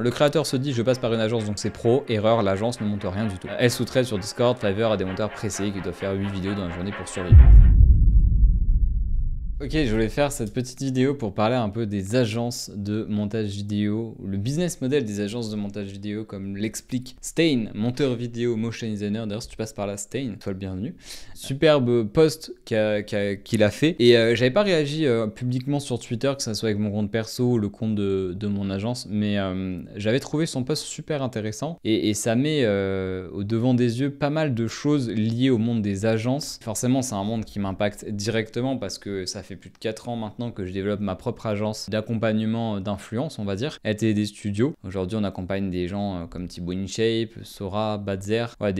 Le créateur se dit je passe par une agence donc c'est pro, erreur, l'agence ne monte rien du tout. Elle sous-traite sur Discord, Fiverr à des monteurs pressés qui doivent faire 8 vidéos dans la journée pour survivre. Ok, je voulais faire cette petite vidéo pour parler un peu des agences de montage vidéo, le business model des agences de montage vidéo comme l'explique Stain, monteur vidéo, motion designer. D'ailleurs, si tu passes par là, Stain, sois le bienvenu. Superbe post qu'il a fait. Et j'avais pas réagi publiquement sur Twitter, que ça soit avec mon compte perso ou le compte de mon agence, mais j'avais trouvé son post super intéressant et ça met au devant des yeux pas mal de choses liées au monde des agences. Forcément, c'est un monde qui m'impacte directement parce que ça fait plus de 4 ans maintenant que je développe ma propre agence d'accompagnement d'influence, on va dire, LTD Studio. Aujourd'hui, on accompagne des gens comme Thibaut InShape, Sora, Badzer, ouais,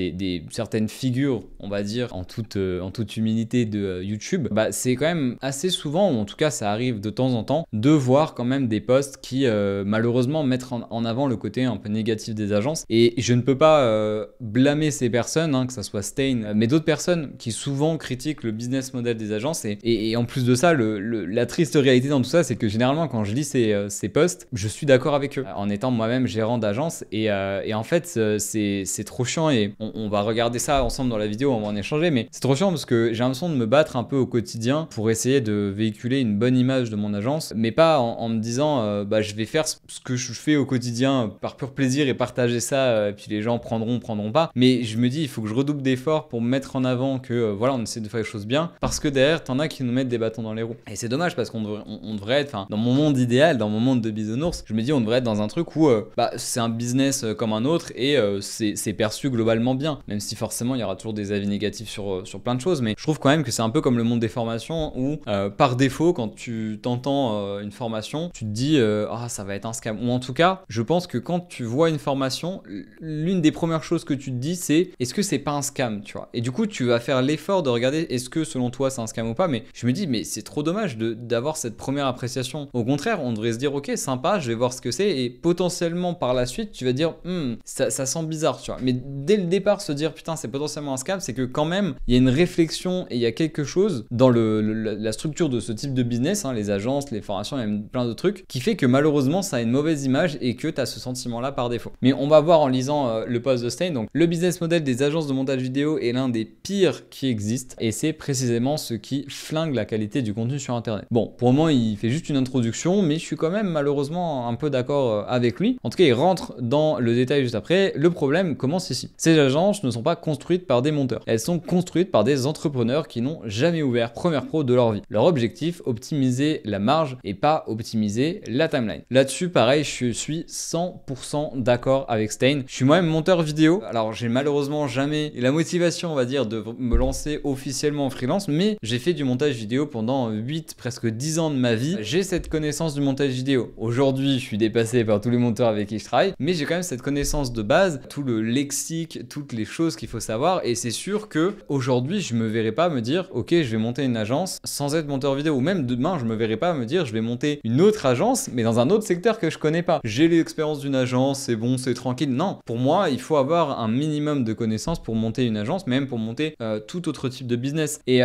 certaines figures, on va dire, en toute humilité de YouTube. Bah, c'est quand même assez souvent, ou en tout cas ça arrive de temps en temps, de voir quand même des posts qui malheureusement mettent en avant le côté un peu négatif des agences. Et je ne peux pas blâmer ces personnes, hein, que ça soit Stain, mais d'autres personnes qui souvent critiquent le business model des agences. Et en plus de ça, la triste réalité dans tout ça, c'est que généralement quand je lis ces posts, je suis d'accord avec eux, en étant moi-même gérant d'agence. Et en fait, c'est trop chiant et on va regarder ça ensemble dans la vidéo, on va en échanger, mais c'est trop chiant parce que j'ai l'impression de me battre un peu au quotidien pour essayer de véhiculer une bonne image de mon agence, mais pas en me disant bah, je vais faire ce que je fais au quotidien par pur plaisir et partager ça, et puis les gens prendront pas. Mais je me dis, il faut que je redouble d'efforts pour me mettre en avant que voilà, on essaie de faire les choses bien, parce que derrière, t'en as qui nous mettent des bâtons dans les roues. Et c'est dommage parce qu'on devrait être, enfin, dans mon monde idéal, dans mon monde de bisounours, je me dis, on devrait être dans un truc où bah, c'est un business comme un autre et c'est perçu globalement bien, même si forcément il y aura toujours des avis négatifs sur plein de choses. Mais je trouve quand même que c'est un peu comme le monde des formations où par défaut, quand tu t'entends une formation, tu te dis ah, ça va être un scam. Ou en tout cas, je pense que quand tu vois une formation, l'une des premières choses que tu te dis, c'est est-ce que c'est pas un scam, tu vois. Et du coup, tu vas faire l'effort de regarder est-ce que selon toi c'est un scam ou pas. Mais je me dis, mais c'est trop dommage d'avoir cette première appréciation. Au contraire, on devrait se dire ok, sympa, je vais voir ce que c'est, et potentiellement par la suite, tu vas dire ça sent bizarre, tu vois. Mais dès le départ, se dire putain, c'est potentiellement un scam, c'est que quand même, il y a une réflexion et il y a quelque chose dans la structure de ce type de business, hein, les agences, les formations, il y a même plein de trucs, qui fait que malheureusement, ça a une mauvaise image et que tu as ce sentiment-là par défaut. Mais on va voir en lisant le post de Stain. Donc, le business model des agences de montage vidéo est l'un des pires qui existent et c'est précisément ce qui flingue la qualité du contenu sur Internet. Bon, pour le moment, il fait juste une introduction, mais je suis quand même malheureusement un peu d'accord avec lui. En tout cas, il rentre dans le détail juste après. Le problème commence ici. Ces agences ne sont pas construites par des monteurs. Elles sont construites par des entrepreneurs qui n'ont jamais ouvert Premiere Pro de leur vie. Leur objectif, optimiser la marge et pas optimiser la timeline. Là-dessus, pareil, je suis 100% d'accord avec Stain. Je suis moi-même monteur vidéo. Alors, j'ai malheureusement jamais la motivation, on va dire, de me lancer officiellement en freelance, mais j'ai fait du montage vidéo pendant 8, presque 10 ans de ma vie. J'ai cette connaissance du montage vidéo. Aujourd'hui, je suis dépassé par tous les monteurs avec qui je travaille, mais j'ai quand même cette connaissance de base, tout le lexique, toutes les choses qu'il faut savoir, et c'est sûr que aujourd'hui, je me verrai pas me dire ok, je vais monter une agence sans être monteur vidéo, ou même demain, je me verrai pas me dire je vais monter une autre agence, mais dans un autre secteur que je connais pas. J'ai l'expérience d'une agence, c'est bon, c'est tranquille. Non, pour moi, il faut avoir un minimum de connaissances pour monter une agence, même pour monter tout autre type de business. Et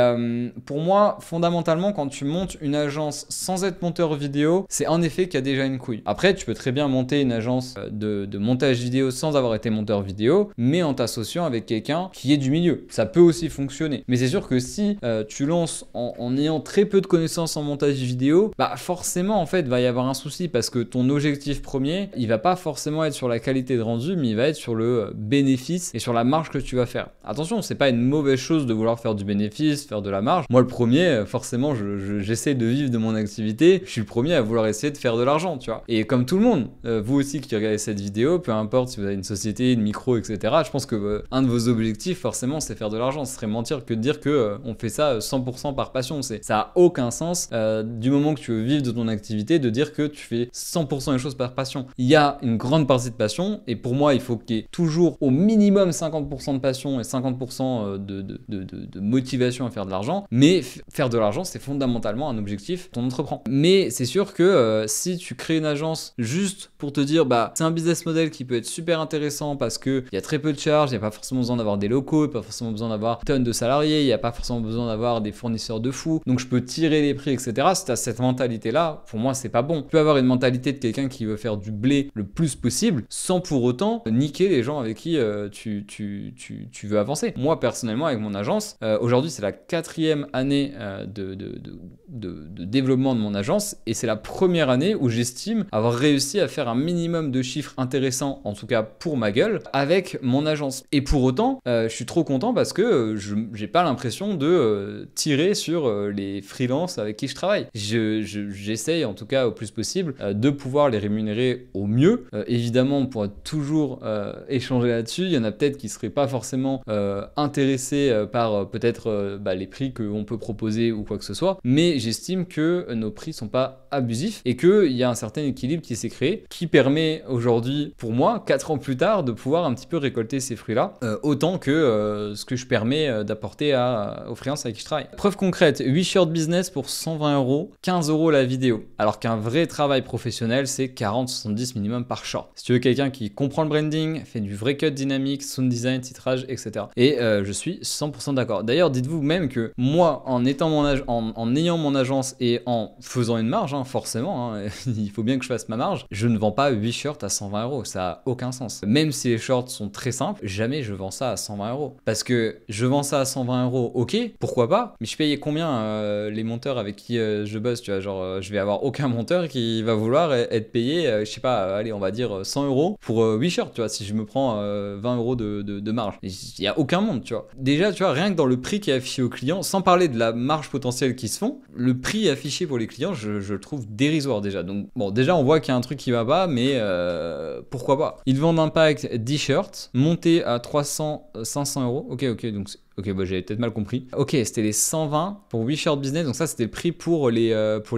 pour moi, fondamentalement, quand tu montes une agence sans être monteur vidéo, c'est en effet qu'il y a déjà une couille. Après, tu peux très bien monter une agence de montage vidéo sans avoir été monteur vidéo, mais en t'associant avec quelqu'un qui est du milieu. Ça peut aussi fonctionner. Mais c'est sûr que si tu lances en ayant très peu de connaissances en montage vidéo, bah forcément, en fait, va y avoir un souci parce que ton objectif premier, il va pas forcément être sur la qualité de rendu, mais il va être sur le bénéfice et sur la marge que tu vas faire. Attention, c'est pas une mauvaise chose de vouloir faire du bénéfice, faire de la marge. Moi, le premier, forcément, j'essaie de vivre de mon activité. Je suis le premier à vouloir essayer de faire de l'argent, tu vois. Et comme tout le monde, vous aussi qui regardez cette vidéo, peu importe si vous avez une société, une micro, etc., je pense que un de vos objectifs, forcément, c'est faire de l'argent. Ce serait mentir que de dire que on fait ça 100% par passion. Ça a aucun sens du moment que tu veux vivre de ton activité, de dire que tu fais 100% des choses par passion. Il y a une grande partie de passion, et pour moi, il faut qu'il y ait toujours au minimum 50% de passion et 50% de motivation à faire de l'argent. Mais faire de l'argent, c'est c'est fondamentalement un objectif qu'on entreprend. Mais c'est sûr que si tu crées une agence juste pour te dire, bah, c'est un business model qui peut être super intéressant parce qu'il y a très peu de charges, il n'y a pas forcément besoin d'avoir des locaux, il n'y a pas forcément besoin d'avoir tonnes de salariés, il n'y a pas forcément besoin d'avoir des fournisseurs de fou, donc je peux tirer les prix, etc. Si tu as cette mentalité-là, pour moi, c'est pas bon. Tu peux avoir une mentalité de quelqu'un qui veut faire du blé le plus possible sans pour autant niquer les gens avec qui tu veux avancer. Moi, personnellement, avec mon agence, aujourd'hui, c'est la 4e année de développement de mon agence et c'est la première année où j'estime avoir réussi à faire un minimum de chiffres intéressants, en tout cas pour ma gueule, avec mon agence. Et pour autant, je suis trop content parce que j'ai pas l'impression de tirer sur les freelances avec qui je travaille. J'essaye en tout cas au plus possible de pouvoir les rémunérer au mieux. Évidemment, on pourra toujours échanger là-dessus. Il y en a peut-être qui seraient pas forcément intéressés par peut-être les prix qu'on peut proposer ou quoi que ce soit, mais j'estime que nos prix sont pas abusifs et qu'il y a un certain équilibre qui s'est créé qui permet aujourd'hui pour moi 4 ans plus tard de pouvoir un petit peu récolter ces fruits là autant que ce que je permets d'apporter aux freelances avec qui je travaille. Preuve concrète, 8 shirts business pour 120 €, 15 € la vidéo, alors qu'un vrai travail professionnel c'est 40-70 minimum par short. Si tu veux quelqu'un qui comprend le branding, fait du vrai cut dynamique, sound design, titrage, etc. Et je suis 100% d'accord. D'ailleurs, dites-vous même que moi, en ayant mon agence et en faisant une marge, forcément, il faut bien que je fasse ma marge, je ne vends pas 8 shirts à 120 €, ça n'a aucun sens. Même si les shorts sont très simples, jamais je vends ça à 120 €. Parce que je vends ça à 120 €, ok, pourquoi pas, mais je payais combien les monteurs avec qui je bosse, tu vois, genre je vais avoir aucun monteur qui va vouloir être payé, je sais pas, allez, on va dire 100 € pour 8 shirts, tu vois, si je me prends 20 € de marge. Il n'y a aucun monde, tu vois. Déjà, tu vois, rien que dans le prix qui est affiché aux clients, sans parler de la marge potentielle qui se font, le prix affiché pour les clients, je le trouve dérisoire déjà. Donc bon, déjà on voit qu'il y a un truc qui va pas, mais pourquoi pas. Ils vendent un pack 10 shirts monté à 300-500 €. Ok, donc ok, bah, j'avais peut-être mal compris. Ok, c'était les 120 pour 8 shirts business, donc ça c'était le prix pour les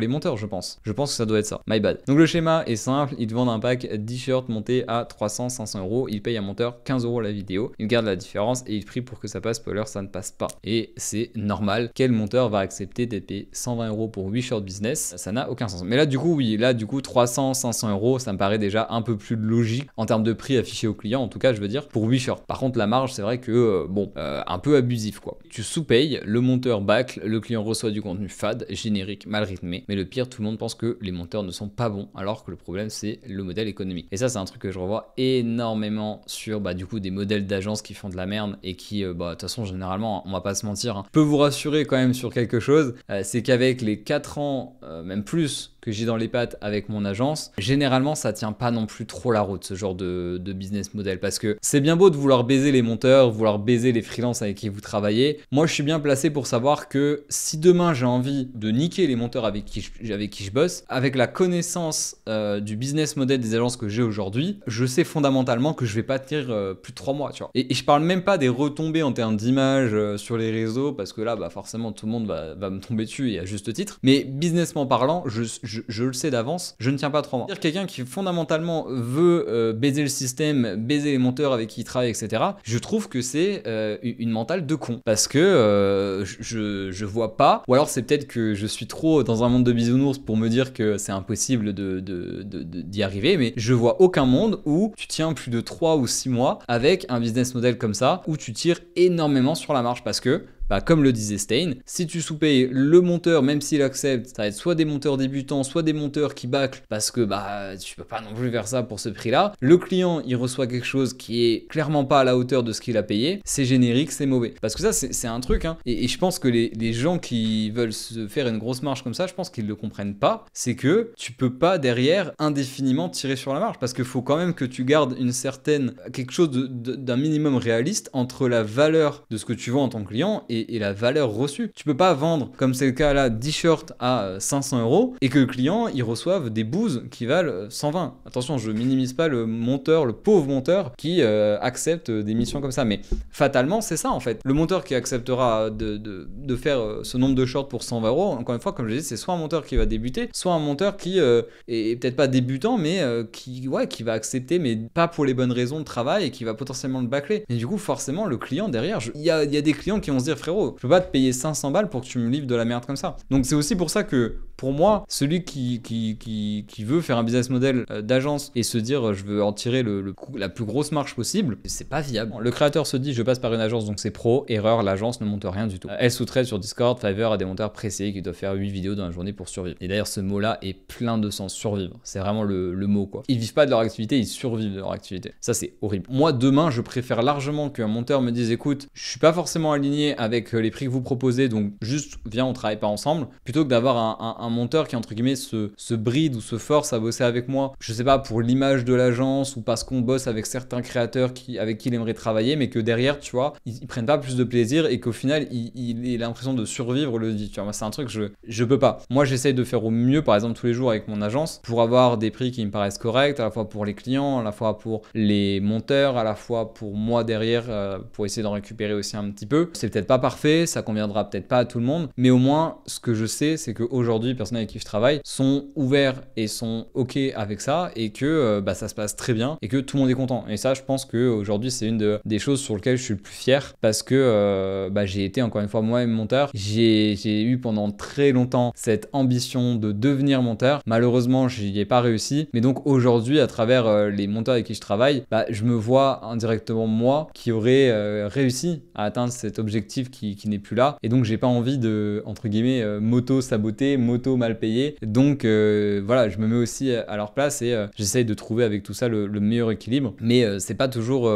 monteurs, je pense. Je pense que ça doit être ça. My bad. Donc le schéma est simple, ils te vendent un pack 10 shirts monté à 300-500 €, ils payent un monteur 15 € la vidéo, ils gardent la différence et ils prient pour que ça passe, spoiler, ça ne passe pas. Et c'est normal, quel monteur va accepter d'être payé 120 € pour 8 shirts business? Ça n'a aucun sens. Mais là du coup, oui, 300-500 €, ça me paraît déjà un peu plus logique en termes de prix affiché au client, en tout cas je veux dire, pour 8 shirts. Par contre la marge, c'est vrai que, un peu abusif quoi. Tu sous-payes, le monteur bâcle, le client reçoit du contenu fade, générique, mal rythmé, mais le pire, tout le monde pense que les monteurs ne sont pas bons, alors que le problème c'est le modèle économique. Et ça c'est un truc que je revois énormément sur du coup des modèles d'agences qui font de la merde et qui, de toute façon généralement, on va pas se mentir, peut vous rassurer quand même sur quelque chose, c'est qu'avec les 4 ans, même plus, que j'ai dans les pattes avec mon agence, généralement ça tient pas non plus trop la route ce genre de business model, parce que c'est bien beau de vouloir baiser les monteurs, vouloir baiser les freelances avec qui vous travaillez. Moi je suis bien placé pour savoir que si demain j'ai envie de niquer les monteurs avec qui je bosse, avec la connaissance du business model des agences que j'ai aujourd'hui, je sais fondamentalement que je vais pas tenir plus de 3 mois, tu vois. Et je parle même pas des retombées en termes d'image sur les réseaux, parce que là forcément tout le monde va me tomber dessus et à juste titre, mais businessment parlant, je le sais d'avance, je ne tiens pas 3 mois. Quelqu'un qui fondamentalement veut baiser le système, baiser les monteurs avec qui il travaille, etc., je trouve que c'est une mentale de con. Parce que je vois pas, ou alors c'est peut-être que je suis trop dans un monde de bisounours pour me dire que c'est impossible d'y arriver, mais je vois aucun monde où tu tiens plus de 3 ou 6 mois avec un business model comme ça, où tu tires énormément sur la marge, parce que comme le disait Stein, si tu sous-payes le monteur, même s'il accepte, ça va être soit des monteurs débutants, soit des monteurs qui bâclent, parce que tu peux pas non plus faire ça pour ce prix-là. Le client, il reçoit quelque chose qui est clairement pas à la hauteur de ce qu'il a payé, c'est générique, c'est mauvais. Parce que ça, c'est un truc, et je pense que les gens qui veulent se faire une grosse marge comme ça, je pense qu'ils le comprennent pas, c'est que tu peux pas derrière indéfiniment tirer sur la marge, parce qu'il faut quand même que tu gardes quelque chose d'un minimum réaliste entre la valeur de ce que tu vends en tant que client et la valeur reçue. Tu peux pas vendre, comme c'est le cas là, 10 shirts à 500 € et que le client il reçoive des bouses qui valent 120. Attention, je minimise pas le pauvre monteur qui accepte des missions comme ça, mais fatalement c'est ça en fait. Le monteur qui acceptera de faire ce nombre de shorts pour 120 €, encore une fois, comme je l'ai dit, c'est soit un monteur qui va débuter, soit un monteur qui est peut-être pas débutant, mais qui va accepter, mais pas pour les bonnes raisons de travail et qui va potentiellement le bâcler. Et du coup, forcément, le client derrière, il y a des clients qui vont se dire, frérot, frérot, je peux pas te payer 500 balles pour que tu me livres de la merde comme ça. Donc c'est aussi pour ça que pour moi, celui qui veut faire un business model d'agence et se dire je veux en tirer la plus grosse marge possible, c'est pas viable. Le créateur se dit je passe par une agence donc c'est pro, erreur, l'agence ne monte rien du tout. Elle sous-traite sur Discord, Fiverr à des monteurs pressés qui doivent faire 8 vidéos dans la journée pour survivre. Et d'ailleurs ce mot-là est plein de sens, survivre. C'est vraiment le mot quoi. Ils vivent pas de leur activité, ils survivent de leur activité. Ça c'est horrible. Moi demain je préfère largement qu'un monteur me dise écoute, je suis pas forcément aligné avec les prix que vous proposez donc juste viens on travaille pas ensemble, plutôt que d'avoir un monteur qui entre guillemets se bride ou se force à bosser avec moi, je sais pas pour l'image de l'agence ou parce qu'on bosse avec certains créateurs avec qui il aimerait travailler, mais que derrière tu vois ils prennent pas plus de plaisir et qu'au final il a l'impression de survivre le dit. Tu vois, moi c'est un truc je peux pas. Moi j'essaye de faire au mieux par exemple tous les jours avec mon agence pour avoir des prix qui me paraissent corrects à la fois pour les clients, à la fois pour les monteurs, à la fois pour moi derrière pour essayer d'en récupérer aussi un petit peu. C'est peut-être pas parfait, ça conviendra peut-être pas à tout le monde, mais au moins ce que je sais c'est qu'aujourd'hui les personnes avec qui je travaille sont ouverts et sont ok avec ça et que ça se passe très bien et que tout le monde est content. Et ça je pense qu'aujourd'hui c'est une des choses sur lesquelles je suis le plus fier parce que j'ai été encore une fois moi-même monteur. J'ai eu pendant très longtemps cette ambition de devenir monteur. Malheureusement j'y ai pas réussi, mais donc aujourd'hui à travers les monteurs avec qui je travaille, je me vois indirectement moi qui aurait réussi à atteindre cet objectif qui n'est plus là, et donc j'ai pas envie de entre guillemets m'auto-saboter, m'auto-mal payer. Donc voilà, je me mets aussi à leur place et j'essaye de trouver avec tout ça le meilleur équilibre, mais c'est pas toujours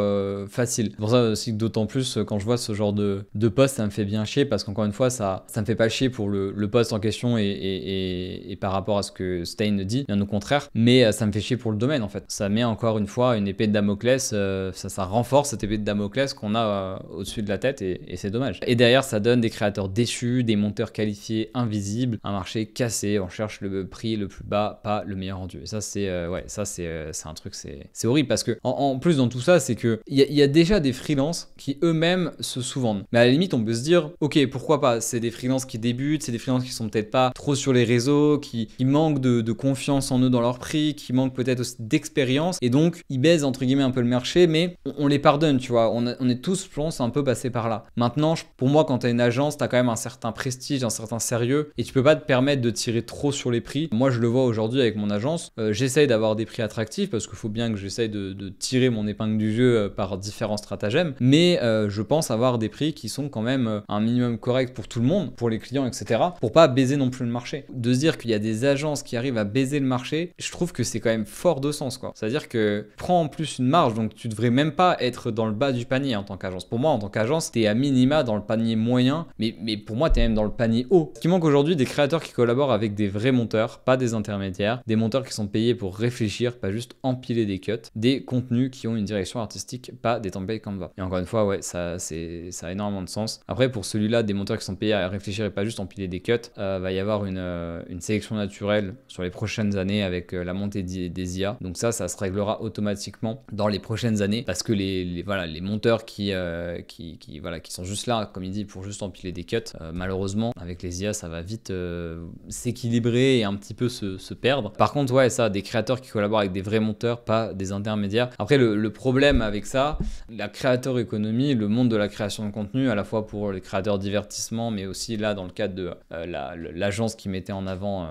facile. C'est pour ça aussi que d'autant plus quand je vois ce genre de post, ça me fait bien chier parce qu'encore une fois ça me fait pas chier pour le post en question et par rapport à ce que Stein dit, bien au contraire, mais ça me fait chier pour le domaine en fait. Ça met encore une fois une épée de Damoclès, ça renforce cette épée de Damoclès qu'on a au-dessus de la tête et c'est dommage. Et derrière ça donne des créateurs déçus, des monteurs qualifiés invisibles, un marché cassé, on cherche le prix le plus bas, pas le meilleur rendu. Et ça c'est c'est un truc, c'est horrible parce que en plus dans tout ça c'est que il y a déjà des freelances qui eux-mêmes se sous-vendent. Mais à la limite on peut se dire ok pourquoi pas, c'est des freelances qui débutent, c'est des freelances qui sont peut-être pas trop sur les réseaux, qui manquent de confiance en eux dans leur prix, qui manquent peut-être aussi d'expérience et donc ils baisent entre guillemets un peu le marché, mais on les pardonne, tu vois, on est tous je pense un peu passés par là. Maintenant pour moi quand t'as une agence t'as quand même un certain prestige, un certain sérieux et tu peux pas te permettre de tirer trop sur les prix. Moi je le vois aujourd'hui avec mon agence, j'essaye d'avoir des prix attractifs parce qu'il faut bien que j'essaye de tirer mon épingle du jeu par différents stratagèmes, mais je pense avoir des prix qui sont quand même un minimum correct pour tout le monde, pour les clients etc, pour pas baiser non plus le marché. De se dire qu'il y a des agences qui arrivent à baiser le marché, je trouve que c'est quand même fort de sens quoi. C'est-à-dire que prends en plus une marge, donc tu devrais même pas être dans le bas du panier en tant qu'agence. Pour moi en tant qu'agence t'es à minima dans le panier moyen, mais pour moi t'es même dans le panier haut. Ce qui manque aujourd'hui, des créateurs qui collaborent avec des vrais monteurs, pas des intermédiaires, des monteurs qui sont payés pour réfléchir, pas juste empiler des cuts, des contenus qui ont une direction artistique, pas des templates Canva. Et encore une fois ouais ça a énormément de sens. Après pour celui-là, des monteurs qui sont payés à réfléchir et pas juste empiler des cuts, va y avoir une sélection naturelle sur les prochaines années avec la montée des IA. Donc ça se réglera automatiquement dans les prochaines années parce que les monteurs qui sont juste là, comme il dit, pour juste empiler des cuts, malheureusement avec les IA ça va vite s'équilibrer et un petit peu se perdre. Par contre ouais ça, des créateurs qui collaborent avec des vrais monteurs, pas des intermédiaires. Après le problème avec ça, la créateur économie, le monde de la création de contenu, à la fois pour les créateurs divertissement, mais aussi là dans le cadre de l'agence qui mettait en avant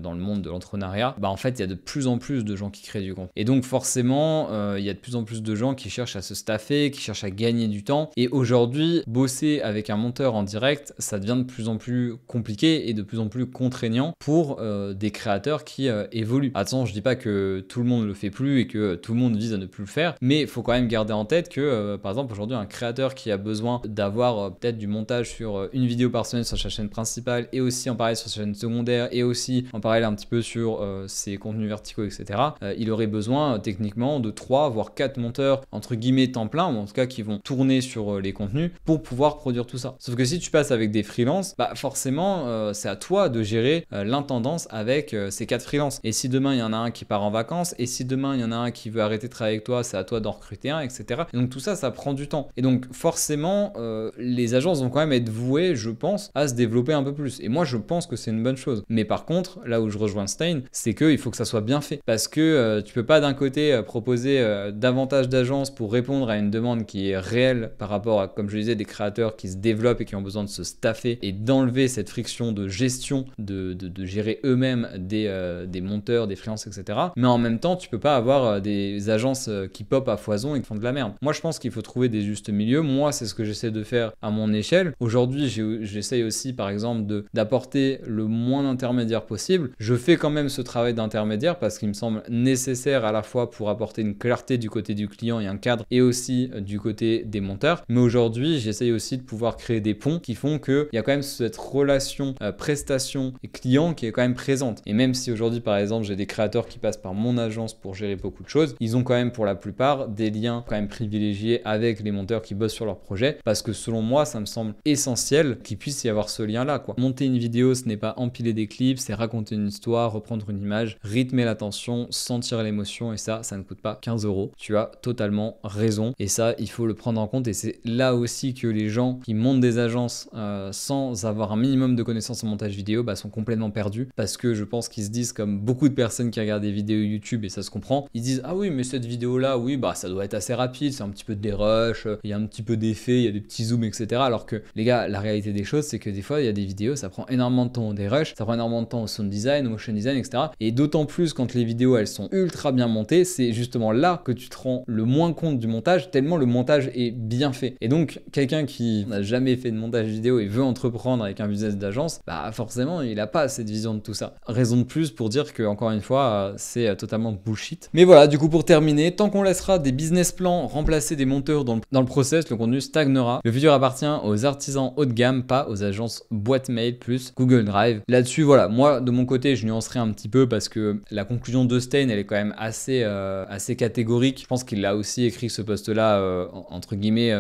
dans le monde de l'entrepreneuriat, en fait il y a de plus en plus de gens qui créent du contenu. Et donc forcément il y a de plus en plus de gens qui cherchent à se staffer, qui cherchent à gagner du temps. Et aujourd'hui, bosser avec un monteur en direct, ça devient de plus en plus compliqué et de plus en plus contraignant pour des créateurs qui évoluent. Attention, je dis pas que tout le monde le fait plus et que tout le monde vise à ne plus le faire, mais il faut quand même garder en tête que par exemple aujourd'hui un créateur qui a besoin d'avoir peut-être du montage sur une vidéo par semaine sur sa chaîne principale et aussi en parallèle sur sa chaîne secondaire et aussi en parallèle un petit peu sur ses contenus verticaux etc, il aurait besoin techniquement de 3 voire 4 monteurs entre guillemets temps plein, ou en tout cas qui vont tourner sur les contenus pour pouvoir produire tout ça. Sauf que si tu passes avec des freelances, forcément c'est à toi de gérer l'intendance avec ces 4 freelances. Et si demain il y en a un qui part en vacances, et si demain il y en a un qui veut arrêter de travailler avec toi, c'est à toi d'en recruter un, etc. Et donc tout ça, ça prend du temps. Et donc forcément, les agences vont quand même être vouées, je pense, à se développer un peu plus. Et moi, je pense que c'est une bonne chose. Mais par contre, là où je rejoins Stein, c'est qu'il faut que ça soit bien fait. Parce que tu peux pas d'un côté proposer davantage d'agences pour répondre à une demande qui est réelle par rapport à, comme je disais, des créateurs qui se développent et qui ont besoin de se staffer et d'enlever cette friction de gestion, de gérer eux-mêmes des monteurs, des freelances, etc. Mais en même temps, tu peux pas avoir des agences qui pop à foison et qui font de la merde. Moi, je pense qu'il faut trouver des justes milieux. Moi, c'est ce que j'essaie de faire à mon échelle. Aujourd'hui, j'essaye aussi, par exemple, d'apporter le moins d'intermédiaires possible. Je fais quand même ce travail d'intermédiaire parce qu'il me semble nécessaire à la fois pour apporter une clarté du côté du client et un cadre, et aussi du côté des monteurs. Mais aujourd'hui, j'essaye aussi de pouvoir créer des ponts qui font qu'il y a quand même cette relation prestation et client qui est quand même présente. Et même si aujourd'hui, par exemple, j'ai des créateurs qui passent par mon agence pour gérer beaucoup de choses, ils ont quand même pour la plupart des liens quand même privilégiés avec les monteurs qui bossent sur leur projet, parce que selon moi, ça me semble essentiel qu'il puisse y avoir ce lien-là, quoi. Monter une vidéo, ce n'est pas empiler des clips, c'est raconter une histoire, reprendre une image, rythmer l'attention, sentir l'émotion, et ça ne coûte pas 15 €. Tu as totalement raison, et ça, il faut le prendre en compte. Et c'est là aussi que les gens qui montent des agences sans avoir un minimum de connaissances en montage vidéo sont complètement perdus, parce que je pense qu'ils se disent, comme beaucoup de personnes qui regardent des vidéos YouTube, et ça se comprend, ils disent: ah oui, mais cette vidéo là, oui, ça doit être assez rapide, c'est un petit peu de dérush, il y a un petit peu d'effet, il y a des petits zooms, etc. Alors que les gars, la réalité des choses, c'est que des fois il y a des vidéos, ça prend énormément de temps au dérush, ça prend énormément de temps au sound design, au motion design, etc. Et d'autant plus quand les vidéos elles sont ultra bien montées, c'est justement là que tu te rends le moins compte du montage, tellement le montage est bien fait. Et donc quelqu'un qui n'a jamais fait de montage vidéo et veut entreprendre avec un business d'agence, forcément il n'a pas cette vision de tout ça. Raison de plus pour dire que, encore une fois, c'est totalement bullshit. Mais voilà, du coup, pour terminer, tant qu'on laissera des business plans remplacer des monteurs dans le process, le contenu stagnera. Le futur appartient aux artisans haut de gamme, pas aux agences boîte mail plus Google Drive. Là-dessus, voilà, moi de mon côté, je nuancerai un petit peu parce que la conclusion de Stein, elle est quand même assez catégorique. Je pense qu'il a aussi écrit ce post-là entre guillemets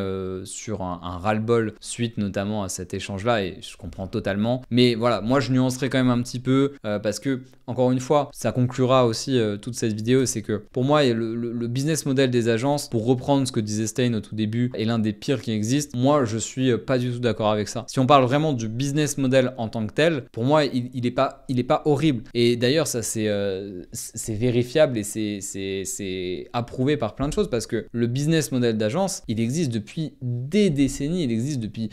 sur un ras-le-bol suite notamment à cet échange-là, et je comprends totalement. Mais voilà, moi je nuancerai quand même un petit peu parce que, encore une fois, ça conclura aussi toute cette vidéo, c'est que pour moi, le business model des agences, pour reprendre ce que disait Stein au tout début, est l'un des pires qui existent. Moi, je suis pas du tout d'accord avec ça. Si on parle vraiment du business model en tant que tel, pour moi, il est pas horrible. Et d'ailleurs, ça c'est vérifiable et c'est approuvé par plein de choses, parce que le business model d'agence, il existe depuis des décennies, il existe depuis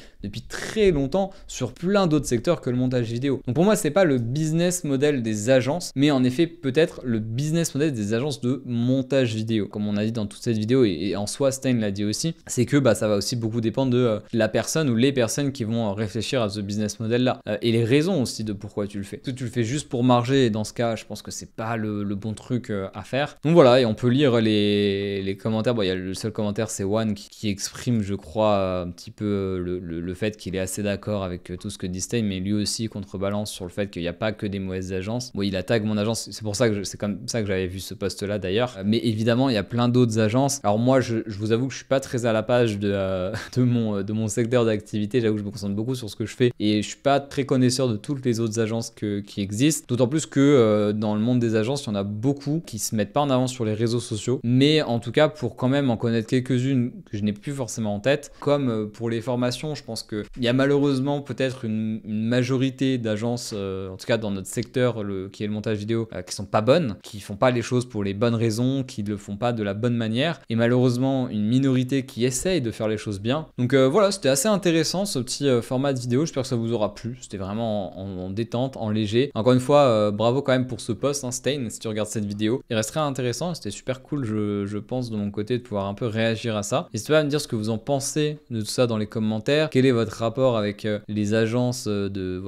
très longtemps sur plein d'autres secteurs que le montage vidéo. Donc pour moi, c'est pas le business model des agences, mais en effet peut-être le business model des agences de montage vidéo. Comme on a dit dans toute cette vidéo, et en soi Stein l'a dit aussi, c'est que ça va aussi beaucoup dépendre de la personne ou les personnes qui vont réfléchir à ce business model là, et les raisons aussi de pourquoi tu le fais. Est-ce que tu le fais juste pour marger, et dans ce cas je pense que c'est pas le bon truc à faire. Donc voilà, et on peut lire les commentaires. Il y a le seul commentaire, c'est One qui exprime, je crois, un petit peu le fait qu'il est assez d'accord avec tout ce que dit Stein, mais lui aussi contrebalance sur le fait qu'il n'y a pas que des mauvaises agences. Bon, il attaque mon agence, c'est pour ça que c'est comme ça que j'avais vu ce post là d'ailleurs, mais évidemment il y a plein d'autres agences. Alors moi je vous avoue que je suis pas très à la page de mon secteur d'activité, j'avoue que je me concentre beaucoup sur ce que je fais, et je suis pas très connaisseur de toutes les autres agences qui existent, d'autant plus que dans le monde des agences, il y en a beaucoup qui se mettent pas en avant sur les réseaux sociaux, mais en tout cas pour quand même en connaître quelques-unes que je n'ai plus forcément en tête, comme pour les formations, je pense qu'il y a malheureusement peut-être une majorité d'agences, en tout cas dans notre secteur qui est le montage vidéo, qui sont pas bonnes, qui font pas les choses pour les bonnes raisons, qui le font pas de la bonne manière, et malheureusement une minorité qui essaye de faire les choses bien. Donc voilà, c'était assez intéressant ce petit format de vidéo, j'espère que ça vous aura plu, c'était vraiment en détente, en léger. Encore une fois, bravo quand même pour ce post, Stein, si tu regardes cette vidéo, il resterait intéressant, c'était super cool, je pense de mon côté, de pouvoir un peu réagir à ça. N'hésitez pas à me dire ce que vous en pensez de tout ça dans les commentaires, quel est votre rapport avec les agences de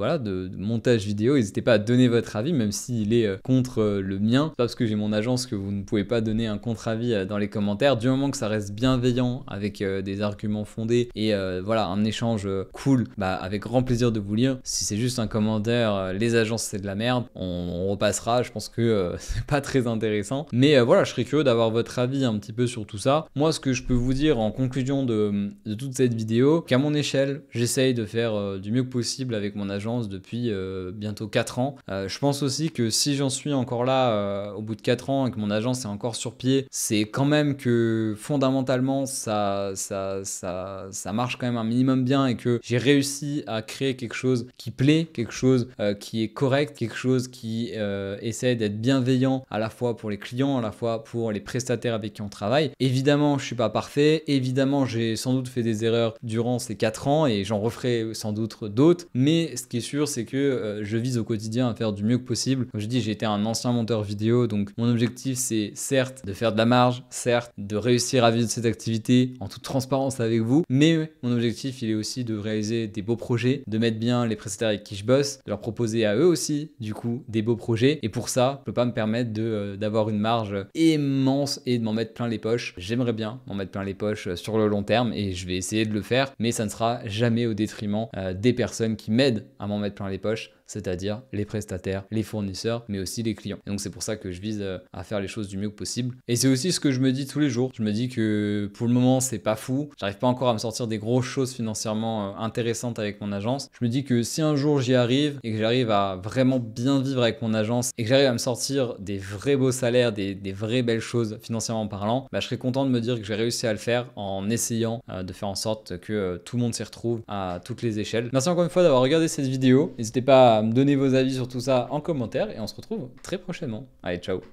montage vidéo. N'hésitez pas à donner votre avis, même s'il est contre le mien. C'est pas parce que j'ai mon agence que vous ne pouvez pas donner un contre-avis dans les commentaires, du moment que ça reste bienveillant, avec des arguments fondés, et voilà, un échange cool, avec grand plaisir de vous lire. Si c'est juste un commentaire, les agences c'est de la merde, on repassera, je pense que c'est pas très intéressant. Mais voilà, je serais curieux d'avoir votre avis un petit peu sur tout ça. Moi, ce que je peux vous dire en conclusion de toute cette vidéo, qu'à mon échelle, j'essaye de faire du mieux que possible avec mon agence depuis bientôt 4 ans. Je pense aussi que si j'en suis encore là au bout de 4 ans et que mon agence est encore sur pied, c'est quand même que fondamentalement ça marche quand même un minimum bien et que j'ai réussi à créer quelque chose qui plaît, quelque chose qui est correct, quelque chose qui essaie d'être bienveillant à la fois pour les clients, à la fois pour les prestataires avec qui on travaille. Évidemment, je suis pas parfait, évidemment, j'ai sans doute fait des erreurs durant ces 4 ans et j'en referai sans doute d'autres, mais ce qui est sûr, c'est que je vise au quotidien à faire du mieux que possible. Comme je dis, j'ai été un ancien monteur vidéo, donc mon objectif, c'est certes de faire de la marge, certes de réussir à vivre de cette activité en toute transparence avec vous, mais mon objectif, il est aussi de réaliser des beaux projets, de mettre bien les prestataires avec qui je bosse, de leur proposer à eux aussi, du coup, des beaux projets. Et pour ça, je peux pas me permettre d'avoir une marge immense et de m'en mettre plein les poches. J'aimerais bien m'en mettre plein les poches sur le long terme et je vais essayer de le faire, mais ça ne sera jamais au détriment des personnes qui m'aident à m'en mettre plein les poches, c'est-à-dire les prestataires, les fournisseurs, mais aussi les clients. Et donc c'est pour ça que je vise à faire les choses du mieux que possible. Et c'est aussi ce que je me dis tous les jours. Je me dis que pour le moment, c'est pas fou. J'arrive pas encore à me sortir des grosses choses financièrement intéressantes avec mon agence. Je me dis que si un jour j'y arrive et que j'arrive à vraiment bien vivre avec mon agence et que j'arrive à me sortir des vrais beaux salaires, des vraies belles choses financièrement parlant, bah, je serais content de me dire que j'ai réussi à le faire en essayant de faire en sorte que tout le monde s'y retrouve à toutes les échelles. Merci encore une fois d'avoir regardé cette vidéo. N'hésitez pas à me donner vos avis sur tout ça en commentaire et on se retrouve très prochainement. Allez, ciao!